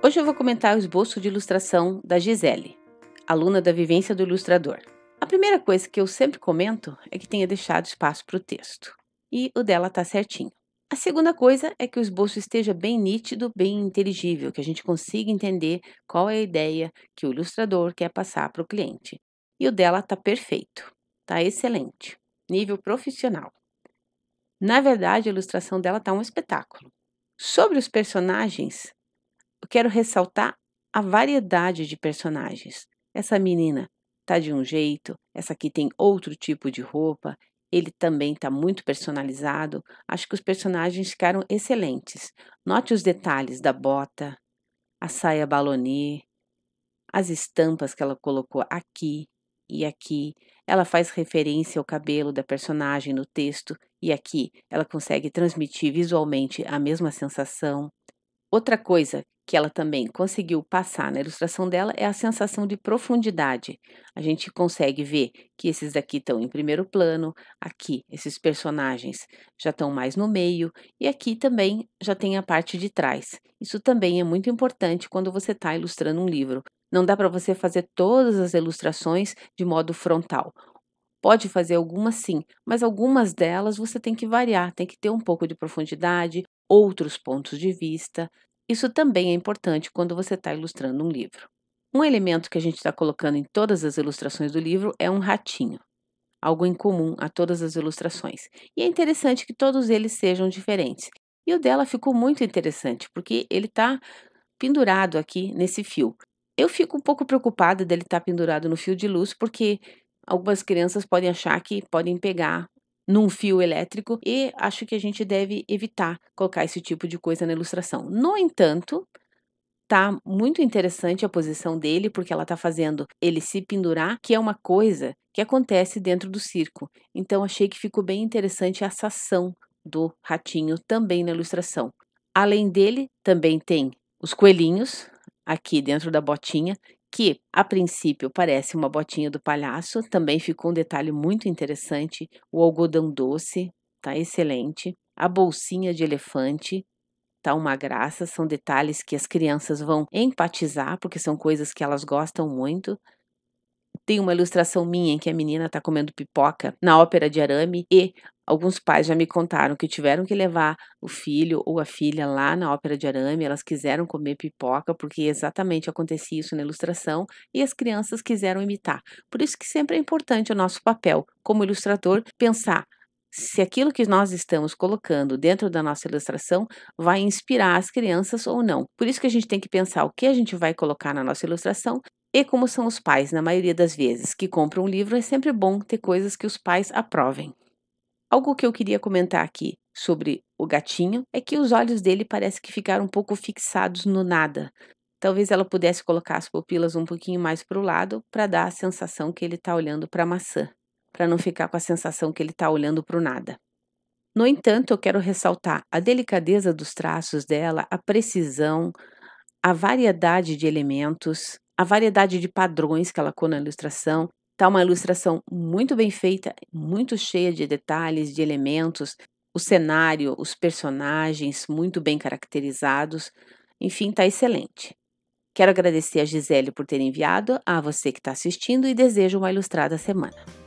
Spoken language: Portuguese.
Hoje eu vou comentar o esboço de ilustração da Gisele, aluna da Vivência do Ilustrador. A primeira coisa que eu sempre comento é que tenha deixado espaço para o texto, e o dela está certinho. A segunda coisa é que o esboço esteja bem nítido, bem inteligível, que a gente consiga entender qual é a ideia que o ilustrador quer passar para o cliente. E o dela está perfeito, está excelente, nível profissional. Na verdade, a ilustração dela está um espetáculo. Sobre os personagens, eu quero ressaltar a variedade de personagens. Essa menina tá de um jeito, essa aqui tem outro tipo de roupa, ele também está muito personalizado. Acho que os personagens ficaram excelentes. Note os detalhes da bota, a saia balonê, as estampas que ela colocou aqui e aqui. Ela faz referência ao cabelo da personagem no texto e aqui ela consegue transmitir visualmente a mesma sensação. Outra coisa que ela também conseguiu passar na ilustração dela é a sensação de profundidade. A gente consegue ver que esses daqui estão em primeiro plano, aqui esses personagens já estão mais no meio e aqui também já tem a parte de trás. Isso também é muito importante quando você está ilustrando um livro. Não dá para você fazer todas as ilustrações de modo frontal. Pode fazer algumas sim, mas algumas delas você tem que variar, tem que ter um pouco de profundidade, outros pontos de vista. Isso também é importante quando você está ilustrando um livro. Um elemento que a gente está colocando em todas as ilustrações do livro é um ratinho, algo em comum a todas as ilustrações. E é interessante que todos eles sejam diferentes. E o dela ficou muito interessante, porque ele está pendurado aqui nesse fio. Eu fico um pouco preocupada dele estar pendurado no fio de luz, porque algumas crianças podem achar que podem pegar num fio elétrico e acho que a gente deve evitar colocar esse tipo de coisa na ilustração. No entanto, tá muito interessante a posição dele, porque ela tá fazendo ele se pendurar, que é uma coisa que acontece dentro do circo. Então achei que ficou bem interessante essa ação do ratinho também na ilustração. Além dele, também tem os coelhinhos aqui dentro da botinha, que a princípio parece uma botinha do palhaço, também ficou um detalhe muito interessante. O algodão doce tá excelente. A bolsinha de elefante tá uma graça, são detalhes que as crianças vão empatizar, porque são coisas que elas gostam muito. Tem uma ilustração minha em que a menina está comendo pipoca na ópera de arame e alguns pais já me contaram que tiveram que levar o filho ou a filha lá na ópera de arame, elas quiseram comer pipoca porque exatamente acontecia isso na ilustração e as crianças quiseram imitar. Por isso que sempre é importante o nosso papel como ilustrador pensar se aquilo que nós estamos colocando dentro da nossa ilustração vai inspirar as crianças ou não. Por isso que a gente tem que pensar o que a gente vai colocar na nossa ilustração e como são os pais, na maioria das vezes, que compram um livro, é sempre bom ter coisas que os pais aprovem. Algo que eu queria comentar aqui sobre o gatinho é que os olhos dele parece que ficaram um pouco fixados no nada. Talvez ela pudesse colocar as pupilas um pouquinho mais para o lado para dar a sensação que ele está olhando para a maçã, para não ficar com a sensação que ele está olhando para o nada. No entanto, eu quero ressaltar a delicadeza dos traços dela, a precisão, a variedade de elementos, a variedade de padrões que ela colocou na ilustração. Tá uma ilustração muito bem feita, muito cheia de detalhes, de elementos, o cenário, os personagens muito bem caracterizados. Enfim, tá excelente. Quero agradecer a Gisele por ter enviado, a você que está assistindo e desejo uma ilustrada semana.